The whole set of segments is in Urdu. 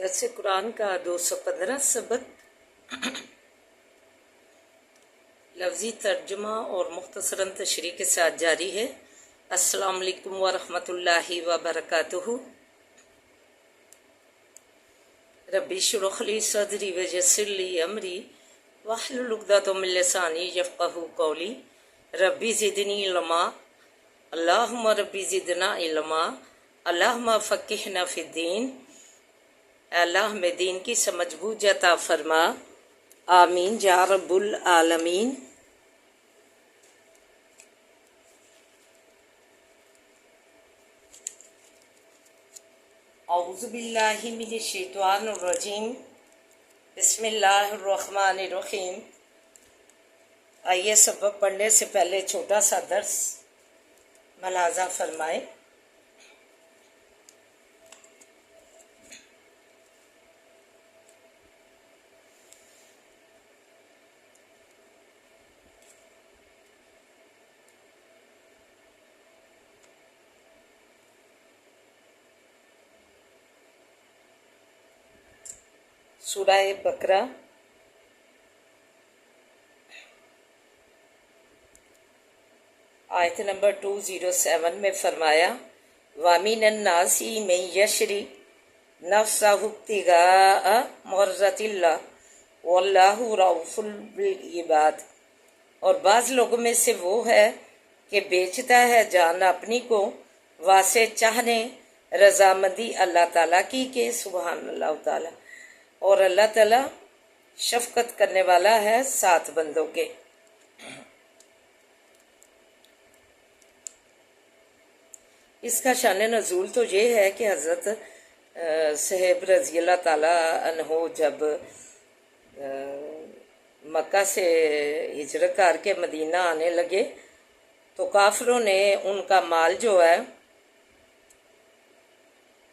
درس قرآن کا 215 سبق لفظی ترجمہ اور مختصراً تشریح کے ساتھ جاری ہے۔ السلام علیکم ورحمۃ اللہ وبرکاتہ۔ ربی اشرح لی صدری ویسر لی امری واحلل عقدۃ من لسانی یفقہوا قولی۔ ربی زدنی علما، اللہم ربی زدنا علما، اللہم فقہنا فی الدین۔ اے اللہ ہمیں دین کی سمجھ بوجھ عطا فرما، آمین یا رب العالمین۔ اعوذ باللہ من الشیطان الرجیم، بسم اللہ الرحمن الرحیم۔ آئیے سبق پڑھنے سے پہلے چھوٹا سا درس ملاحظہ فرمائیں۔ سورہ بقرہ آیت نمبر 207 میں فرمایا، وَمِنَ النَّاسِ مَن يَشْرِي نَفْسَهُ ابْتِغَاءَ مَرْضَاتِ اللَّهِ وَاللَّهُ رَءُوفٌ بِالْعِبَادِ۔ اور بعض لوگوں میں سے وہ ہے کہ بیچتا ہے جان اپنی کو واسطے چاہنے رضامندی اللہ تعالیٰ کی، کہ سبحان اللہ تعالیٰ، اور اللہ تعالیٰ شفقت کرنے والا ہے ساتھ بندوں کے۔ اس کا شان نزول تو یہ ہے کہ حضرت صہیب رضی اللہ تعالیٰ عنہ جب مکہ سے ہجرت کر کے مدینہ آنے لگے تو کافروں نے ان کا مال جو ہے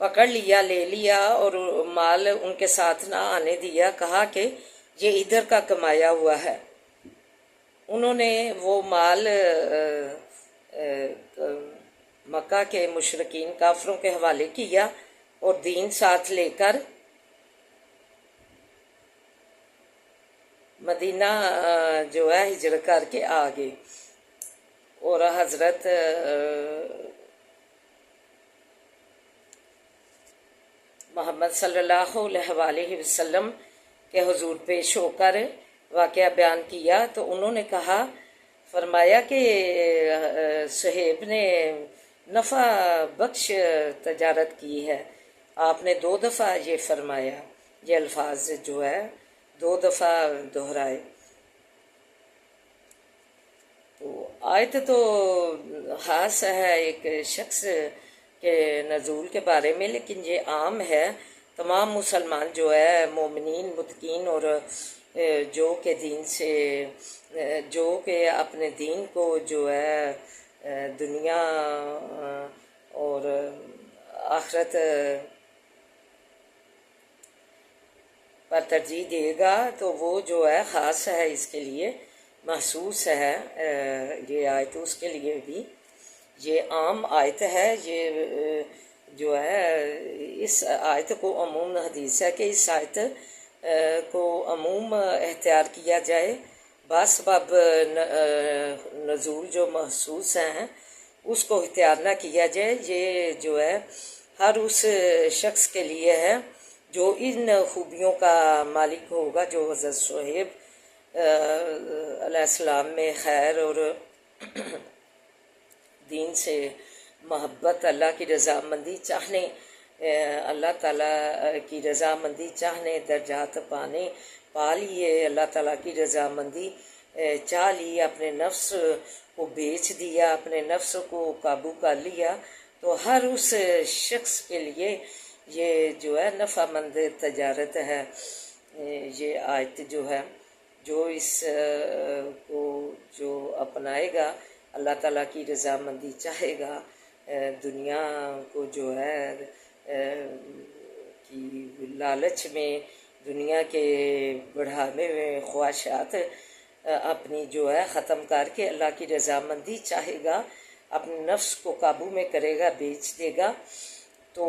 پکڑ لیا، لے لیا، اور مال ان کے ساتھ نہ آنے دیا، کہا کہ یہ ادھر کا کمایا ہوا ہے۔ انہوں نے وہ مال مکہ کے مشرکین کافروں کے حوالے کیا اور دین ساتھ لے کر مدینہ جو ہے ہجرت کر کے آ گئے۔ اور حضرت محمد صلی اللہ علیہ وآلہ وسلم کے حضور پیش ہو کر واقعہ بیان کیا تو انہوں نے کہا، فرمایا کہ صہیب نے نفع بخش تجارت کی ہے۔ آپ نے 2 دفعہ یہ فرمایا، یہ الفاظ جو ہے 2 دفعہ دہرائے۔ تو آیت تو خاص ہے ایک شخص کے نزول کے بارے میں، لیکن یہ عام ہے، تمام مسلمان جو ہے مومنین متقین اور جو کہ دین سے جو کہ اپنے دین کو جو ہے دنیا اور آخرت پر ترجیح دے گا تو وہ جو ہے خاص ہے، اس کے لیے محسوس ہے یہ آیت، اس کے لیے بھی یہ عام آیت ہے۔ یہ جو ہے اس آیت کو عموم حدیث ہے کہ اس آیت کو عموم اختیار کیا جائے، باسباب نزول جو محسوس ہیں اس کو اختیار نہ کیا جائے۔ یہ جو ہے ہر اس شخص کے لیے ہے جو ان خوبیوں کا مالک ہوگا، جو حضرت صہیب علیہ السلام میں خیر اور دین سے محبت، اللہ کی رضامندی چاہنے، اللہ تعالیٰ کی رضامندی چاہنے، درجات پا لیے، اللہ تعالیٰ کی رضامندی چاہ لی، اپنے نفس کو بیچ دیا، اپنے نفس کو قابو کر لیا، تو ہر اس شخص کے لیے یہ جو ہے نفع مند تجارت ہے۔ یہ آیت جو ہے جو اس کو جو اپنائے گا، اللہ تعالیٰ کی رضامندی چاہے گا، دنیا کو جو ہے کی لالچ میں، دنیا کے بڑھاوے میں خواہشات اپنی جو ہے ختم کر کے اللہ کی رضامندی چاہے گا، اپنے نفس کو قابو میں کرے گا، بیچ دے گا، تو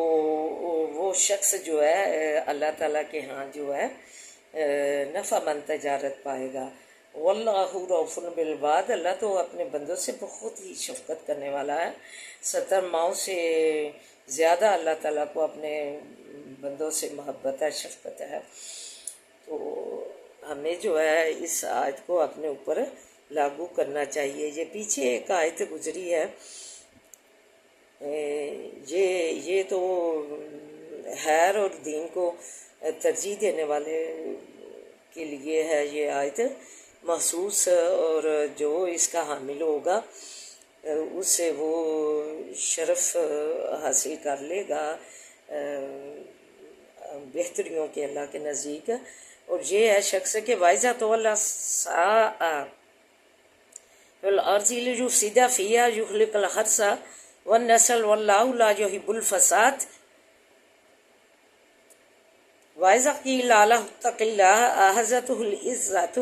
وہ شخص جو ہے اللہ تعالیٰ کے ہاں جو ہے نفع مند تجارت پائے گا۔ واللہ رؤوف بالعباد، اللہ تو اپنے بندوں سے بہت ہی شفقت کرنے والا ہے۔ 70 ماؤں سے زیادہ اللہ تعالیٰ کو اپنے بندوں سے محبت ہے، شفقت ہے۔ تو ہمیں جو ہے اس آیت کو اپنے اوپر لاگو کرنا چاہیے۔ یہ پیچھے ایک آیت گزری ہے، یہ تو خیر اور دین کو ترجیح دینے والے کے لیے ہے یہ آیت مخصوص، اور جو اس کا حامل ہوگا اس سے وہ شرف حاصل کر لے گا بہتریوں کے اللہ کے نزدیک، اور یہ ہے شخص کہ وائزہ تو اللہ الارض لیفسد فیہا یخلق الحرث والنسل واللہ لا یحب الفساد وَإِذَا قِيلَ لَهُ اتَّقِ اللَّهَ أَخَذَتْهُ الْعِزَّةُ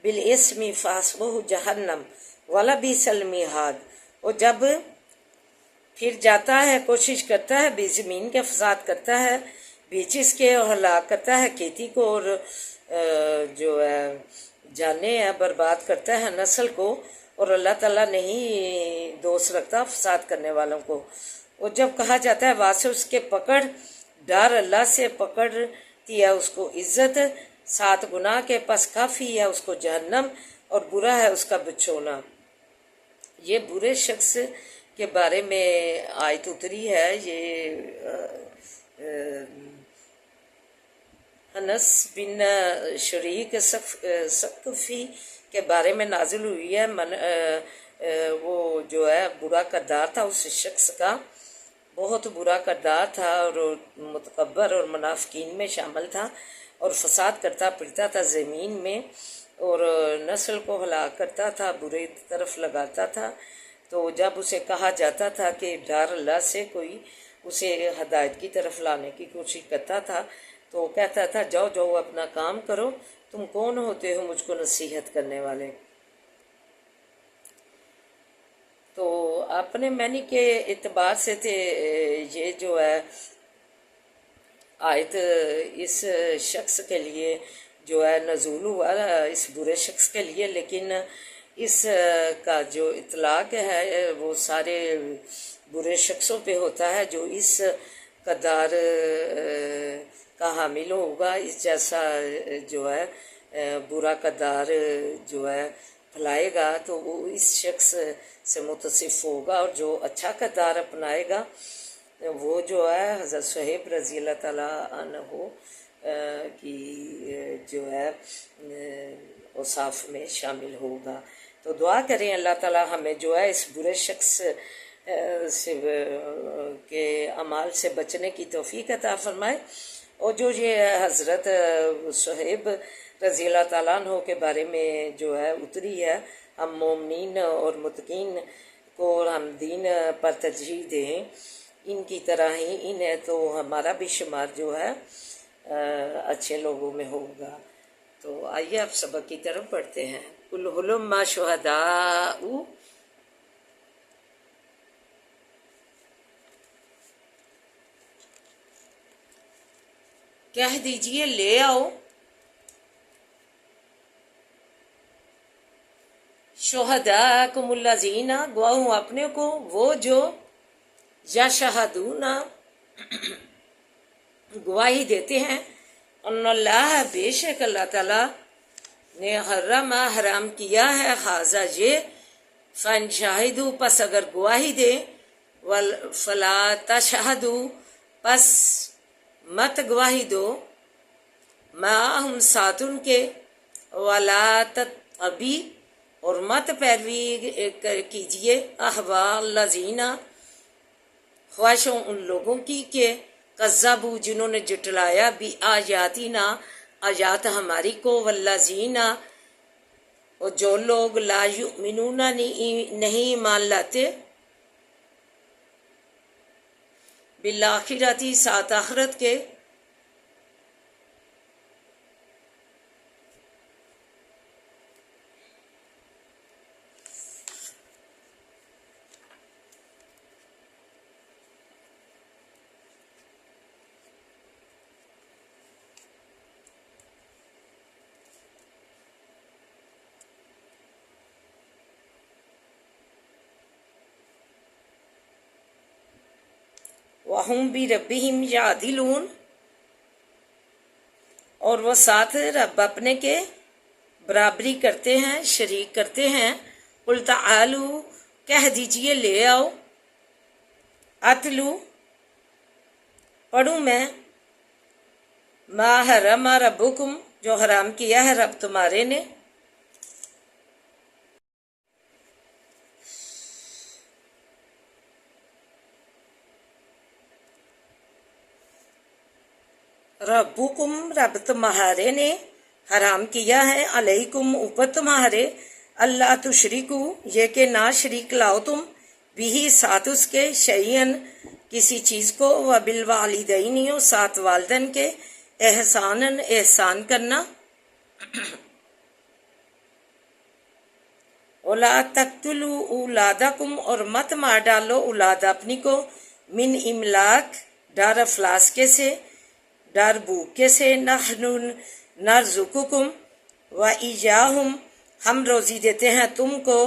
بِالْإِثْمِ فَحَسْبُهُ جَهَنَّمَ وَلَبِئْسَ الْمِہَادُ۔ اور جب پھر جاتا ہے، کوشش کرتا ہے، بھی زمین کے فساد کرتا ہے، بیچ اس کے اور ہلاک کرتا ہے کھیتی کو، اور جو ہے جانیں ہیں برباد کرتا ہے نسل کو، اور اللہ تعالیٰ نہیں دوست رکھتا فساد کرنے والوں کو۔ اور جب کہا جاتا ہے واسطے اس کے پکڑ، ڈر اللہ سے پکڑتی ہے اس کو عزت 7 گناہ کے، پس کافی ہے اس کو جہنم، اور برا ہے اس کا بچھونا۔ یہ برے شخص کے بارے میں آیت اتری ہے، یہ انس بن شریک ثقفی کے بارے میں نازل ہوئی ہے۔ وہ جو ہے برا کردار تھا اس شخص کا، بہت برا کردار تھا، اور متکبر اور منافقین میں شامل تھا، اور فساد کرتا پھرتا تھا زمین میں، اور نسل کو ہلاک کرتا تھا، برے طرف لگاتا تھا۔ تو جب اسے کہا جاتا تھا کہ ڈر اللہ سے، کوئی اسے ہدایت کی طرف لانے کی کوشش کرتا تھا، تو کہتا تھا جاؤ جاؤ اپنا کام کرو، تم کون ہوتے ہو مجھ کو نصیحت کرنے والے۔ تو اپنے معنی کے اعتبار سے تھے یہ جو ہے آیت اس شخص کے لیے جو ہے نزول ہوا اس برے شخص کے لیے، لیکن اس کا جو اطلاق ہے وہ سارے برے شخصوں پہ ہوتا ہے جو اس کردار کا حامل ہوگا، اس جیسا جو ہے برا کردار جو ہے پھیلائے گا تو وہ اس شخص سے متصف ہوگا، اور جو اچھا کردار اپنائے گا وہ جو ہے حضرت صہیب رضی اللہ تعالیٰ عنہ کی جو ہے اوصاف میں شامل ہوگا۔ تو دعا کریں اللہ تعالیٰ ہمیں جو ہے اس برے شخص سے کے اعمال سے بچنے کی توفیق عطا فرمائے، اور جو یہ حضرت صہیب رضی اللہ تعالیٰ عنہ کے بارے میں جو ہے اتری ہے، ہم مومنین اور متقین کو ہم دین پر ترجیح دیں، ان کی طرح ہی انہیں تو ہمارا بھی شمار جو ہے اچھے لوگوں میں ہوگا۔ تو آئیے اب سبق کی طرف بڑھتے ہیں۔ قُلْ هَلُمَّ شُهَدَاءُ، کہہ دیجئے لے آؤ، شہداءکم الذین، گواہوں اپنے کو وہ جو یشہدون گواہی دیتے ہیں، ان اللہ بے شک اللہ تعالیٰ نے حرام کیا ہے حاذا یہ، فَإِنْ شَاہدوا پس اگر گواہی دے، فَلَا تَشْهَدُوا پس مت گواہی دو، معہم ساتھ ان کے، وَلَا تَتَّبِعْ اور مت پیروی کیجیے، احواء الذین خواہشوں ان لوگوں کی کہ کذبوا جنہوں نے جٹلایا بھی آیاتنا آیات ہماری کو، والذین اور جو لوگ لا یؤمنون نہیں ایمان لاتے، بالآخرۃ ساتھ آخرت کے، وَهُمْ بِرَبِّهِمْ يَعْدِلُونَ، اور وہ ساتھ رب اپنے کے برابری کرتے ہیں، شریک کرتے ہیں۔ قُلْ تَعَالُوا، کہہ دیجئے لے آؤ، اتلو پڑھوں میں، ما حرم ربکم، جو حرام کیا ہے رب تمہارے نے، ربکم رب تمہارے نے حرام کیا ہے، علیکم اوپر تمہارے، اللہ تشرکو یہ کہ نہ شریک لاؤ تم، بھی ساتھ اس کے، شیئن کسی چیز کو، وبالوالدین اور ساتھ والدین کے، احساناً احسان کرنا، وَلَا تَقْتُلُوا أَوْلَادَكُمْ اور مت مار ڈالو اولاد اپنی کو، من املاک ڈر افلاسکے سے، ڈر بھوکے سے، نحن نرزقکم وإیاہم ہم روزی دیتے ہیں تم کو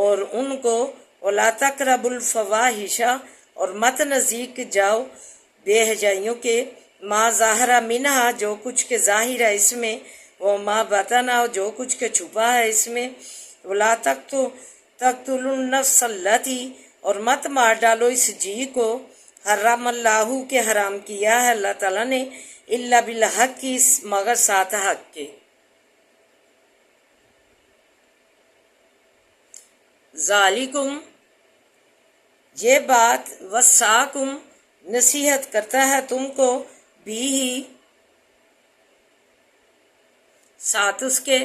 اور ان کو، وَلَا تَقْرَبُوا الْفَوَاحِشَ اور مت نزدیک جاؤ بے حجائیوں کے، ما ظاہرہ منہا جو کچھ کے ظاہر ہے اس میں، وہ ما بطنہ جو کچھ کے چھپا ہے اس میں، وَلَا تَقْتُلُوا النَّفْسَ الَّتِي اور مت مار ڈالو اس جی کو، حرم اللہ کے حرام کیا ہے اللہ تعالیٰ نے، الا بالحق مگر ساتھ حق کے، ذالکم یہ بات، وصاکم نصیحت کرتا ہے تم کو، بھی ہی ساتھ اس کے،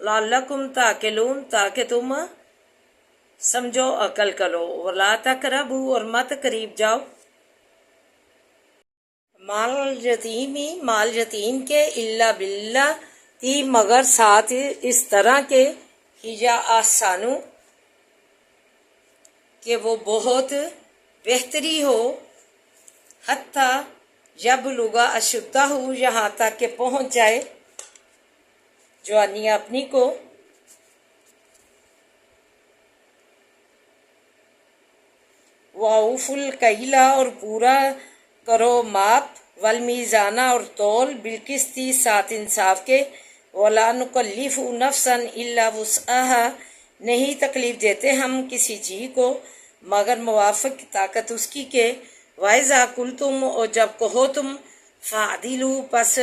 لعلکم تاکلون تاکہ تم سمجھو عقل کرو، ولا تقربوا اور مت قریب جاؤ، مال یتیمی مال یتیم کے، الا باللہ تی مگر ساتھ اس طرح کے، ہیا آسانو کہ وہ بہت بہتری ہو، حتیٰ یبلغ اشدہ یہاں تک کہ پہنچ جائے جوانی اپنی کو، وَأَوْفُوا الْكَيْلَ اور پورا کرو ماپ، والمیزانہ اور تول، بالقسط ساتھ انصاف کے، وَلَا نُكَلِّفُ نَفْسًا إِلَّا وُسْعَهَا نہیں تکلیف دیتے ہم کسی جی کو مگر موافق طاقت اس کی کے، وَإِذَا قُلْتُمْ اور جب کہو تم، فَعْدِلُوا پس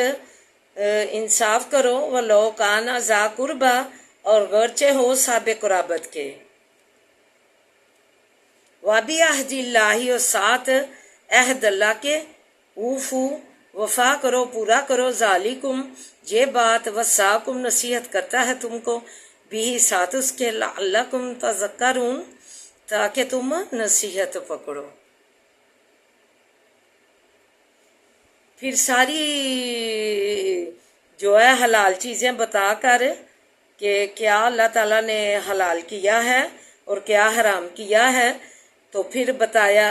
انصاف کرو، وَلَوْ كَانَ ذَا قُرْبَىٰ اور گرچہ ہو صاحب قرابت کے، وَبِعَہْدِ اللَّهِ اور ساتھ عہد اللہ کے، اوفوا وفا کرو پورا کرو، ذالکم یہ بات، وصاکم نصیحت کرتا ہے تم کو، بھی ساتھ اس کے، لعلکم تذکرون تاکہ تم نصیحت پکڑو۔ پھر ساری جو ہے حلال چیزیں بتا کر کہ کیا اللہ تعالیٰ نے حلال کیا ہے اور کیا حرام کیا ہے، تو پھر بتایا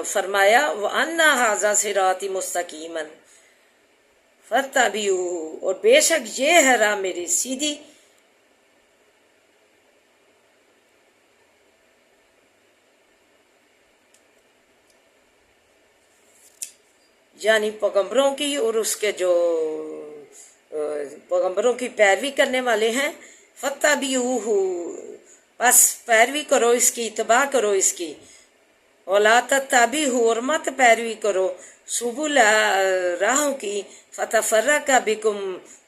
فرمایا وَأَنَّ هَذَا صِرَاطِي مُسْتَقِيمًا فَاتَّبِعُوهُ اور بے شک یہ ہے راہ میری سیدھی، یعنی پیغمبروں کی اور اس کے جو پیغمبروں کی پیروی کرنے والے ہیں، فَاتَّبِعُوهُ بس پیروی کرو اس کی، اتباع کرو اس کی، وَلَا تَتَّبِعُوا اور مت پیروی کرو، سُبُلَ راہوں کی، فَتَفَرَّقَ بِكُمْ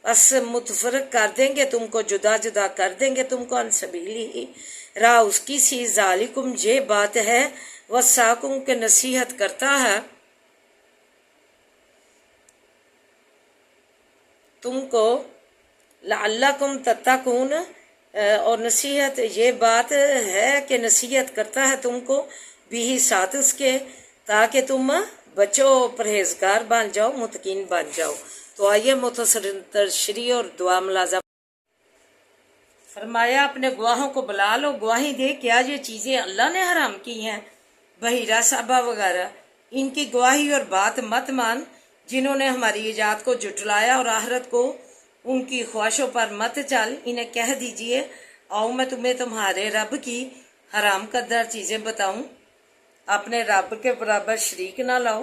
بس متفرق کر دیں گے تم کو، جدا جدا کر دیں گے تم کو، عن سبیلہ راہ اس کی سی، ذالکم یہ بات ہے، وصاکم کے نصیحت کرتا ہے تم کو، لعلکم تتقون اور نصیحت یہ بات ہے کہ نصیحت کرتا ہے تم کو، بھی ساتھ اس کے تاکہ تم بچو، پرہیزگار بن جاؤ، متقین بن جاؤ۔ تو آئیے مختصر تشریح اور دعا ملاحظہ۔ فرمایا اپنے گواہوں کو بلا لو، گواہی دے کیا یہ چیزیں اللہ نے حرام کی ہیں، بحیرہ صحابہ وغیرہ، ان کی گواہی اور بات مت مان، جنہوں نے ہماری ایجاد کو جھٹلایا اور آخرت کو ان کی خواہشوں پر مت چل، انہیں کہہ دیجئے آؤ میں تمہیں تمہارے رب کی حرام کردہ چیزیں بتاؤں، اپنے رب کے برابر شریک نہ لاؤ،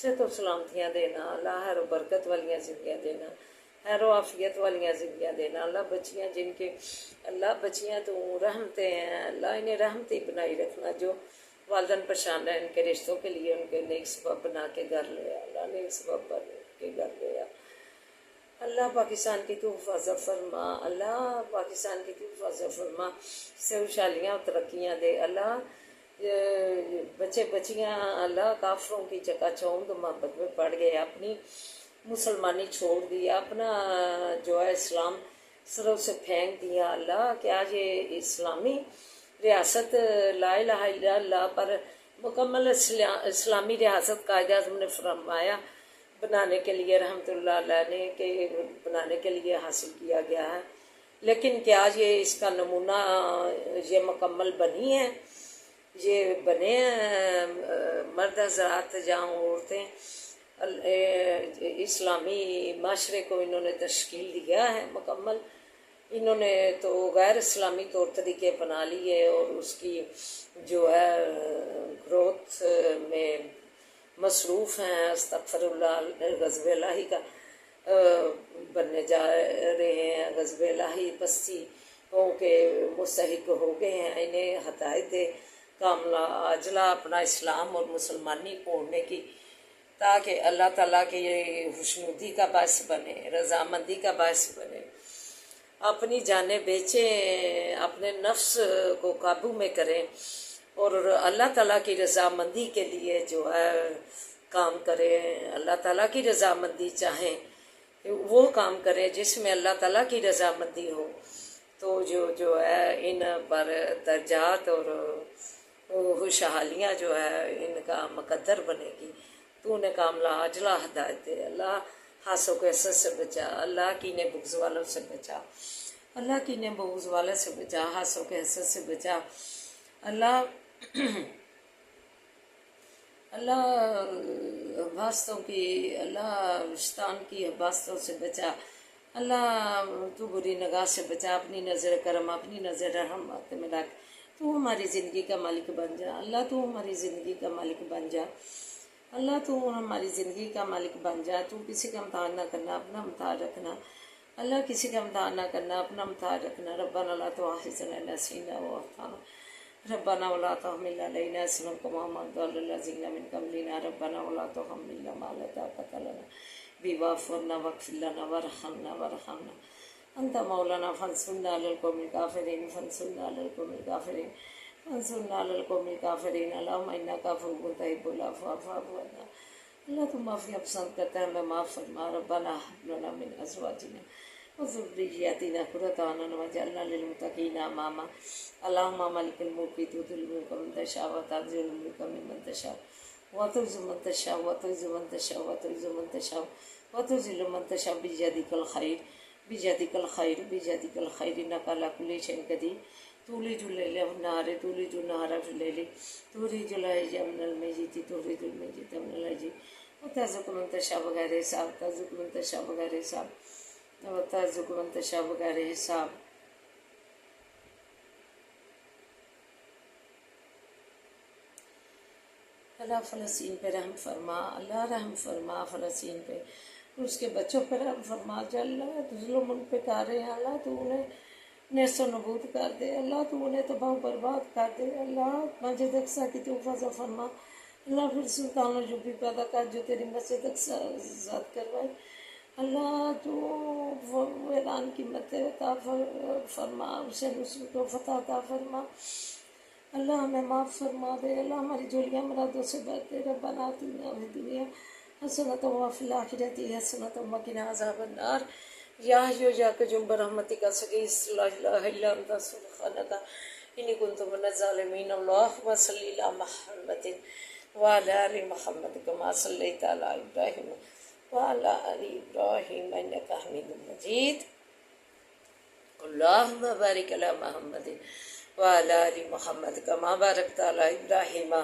صحت و سلامتیاں دینا اللہ، خیر و برکت والیاں زندگیاں دینا، خیر و عافیت والیاں زندگیاں دینا اللہ، بچیاں جن کے اللہ بچیاں تو رحمتیں ہیں اللہ، انہیں رحمتی بنائی رکھنا، جو والدین پریشان ہیں ان کے رشتوں کے لیے ان کے نیک سبب بنا کے گھر لے اللہ، نیک سبب بنا کے گھر لے اللہ، پاکستان کی تو حفاظت فرما اللہ، پاکستان کی تو حفاظت فرما، سے خوشحالیاں اور ترقیاں دے اللہ، بچے بچیاں اللہ کافروں کی چکا چوند محبت میں پڑ گئے، اپنی مسلمانی چھوڑ دیا، اپنا جو ہے اسلام سروں سے پھینک دیا اللہ، کیا یہ اسلامی ریاست لا الہ الا اللہ پر مکمل اسلامی ریاست قائد اعظم نے فرمایا بنانے کے لیے رحمۃ اللہ علیہ نے کہ بنانے کے لیے حاصل کیا گیا ہے، لیکن کیا یہ اس کا نمونہ یہ مکمل بنی ہے، یہ بنے ہیں مرد حضرات جہاں عورتیں اسلامی معاشرے کو انہوں نے تشکیل دیا ہے مکمل، انہوں نے تو غیر اسلامی طور طریقے بنا لیے اور اس کی جو ہے گروتھ میں مصروف ہیں، استغفر اللہ، غضب الہی کا بننے جا رہے ہیں، غضب الہی پستی کے مستحق ہو گئے ہیں، انہیں ہدایت دے کاملہ عاجلہ اپنا اسلام اور مسلمانی پوڑنے کی، تاکہ اللہ تعالیٰ کے یہ خوشنودی کا باعث بنے، رضامندی کا باعث بنے، اپنی جانیں بیچیں، اپنے نفس کو قابو میں کریں اور اللہ تعالیٰ کی رضامندی کے لیے جو ہے کام کریں، اللہ تعالیٰ کی رضامندی چاہیں، وہ کام کریں جس میں اللہ تعالیٰ کی رضامندی ہو، تو جو ہے ان پر درجات اور خوشحالیاں جو ہے ان کا مقدر بنے گی، تو انہیں کاملہ عاجلہ ہدایت دے اللہ، حاسوں کے حسد سے بچا اللہ، کینے بغض والوں سے بچا اللہ، کینے بغض والوں سے بچا، حاسوں کے حسد سے بچا اللہ، اللہ حباستوں کی اللہ، شیطان کی حباستوں سے بچا اللہ، تو بری نگاہ سے بچا، اپنی نظر کرم اپنی نظر رحمت میں رکھ، تو ہماری زندگی کا مالک بن جا اللہ، تو ہماری زندگی کا مالک بن جا اللہ، تو ہماری زندگی کا مالک بن جا، تو کسی کا امتحان نہ کرنا، اپنا امتحان رکھنا اللہ، کسی کا امتحان نہ کرنا، اپنا امتحان رکھنا، ربنا لا تؤاخذنا ان نسینا واخطانا ربنا ولا تحمل علينا إصرا كما حملته على الذين من قبلنا ربنا ولا تحملنا ما لا طاقة لنا به واعف عنا واغفر لنا وارحمنا أنت مولانا فانصرنا على القوم الكافرين اللهم إنك عفو تحب العفو فاعف عنا اللہ، تم معافی پسند کرتا ہے، ہمیں معاف فرما، ربنا هب لنا من أزواجنا وذرياتنا قرة أعين واجعلنا للمتقين إماما اللهم مالك الملك تؤتي الملك من تشاء وتنزع الملك ممن تشاء وتعز من تشاء وتعز من تشاء وتعز من تشاء وتذل من تشاء بيدك الخير بيدك الخير بيدك الخير إنك على كل شيء قدير تولج الليل في النهار تولج النهار في الليل تخرج الحي من الميت تخرج الميت من الحي وترزق من تشاء بغير حساب ترزق من تشاء بغير حساب وترزق من تشاء بغير حساب اللہ، فلسطین پہ رحم فرما اللہ، رحم فرما فلسطین پہ، اس کے بچوں پہ رحم فرما، جو اللہ ظلم ان پہ کر رہے ہیں اللہ، تو انہیں نیست و نبود کر دے اللہ، تو انہیں تباہ و برباد کر دے اللہ، مسجد اقصیٰ کی تو حفاظت فرما اللہ، پھر سلطان جو بھی پیدا کر جو تیری مسجد اقصیٰ ذات کروائے اللہ، تو ویران کی مت عطا فرما، اسے نصرت و فتح عطا فرما اللہ، ہمیں معاف فرما دے اللہ، ہماری جولیاں مرادوں سے بچ دے، ربنا آتنا فی الدنیا حسنۃ وفی الآخرۃ حسنۃ وقنا عذاب النار یا حی یا قیوم برحمتک استغیث لا الہ الا انت سبحانک انی کنت من الظالمین اللہم صلی علی محمد وعلی آل محمد کما صلیت علی ابراہیم وعلی آل ابراہیم انک حمید مجید اللہم بارک علی محمد وعلی آل محمد کما بارکت علی ابراہیم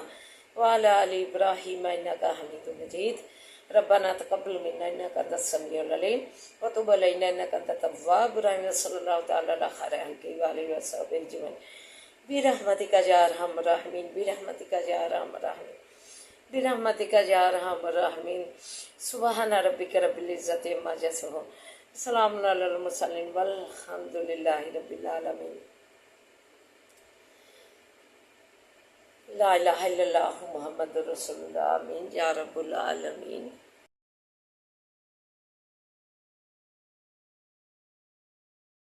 وعلی آل ابراہیم انک حمید مجید ربنا تقبل منا انک انت السمیع العلیم وتب علینا انک انت التواب الرحیم صلی اللہ تعالی علی خیر خلقہ وآلہ وصحبہ اجمعین برحمتک یا ارحم الراحمین برحمتک یا ارحم الراحمین برحمتک یا ارحم الراحمین۔ سبحان ربک رب العزت عما یصفون، سلام علی المرسلین والحمد للہ رب العالمین۔ لا الہ الا اللہ محمد رسول اللہ، آمین یا رب العالمین۔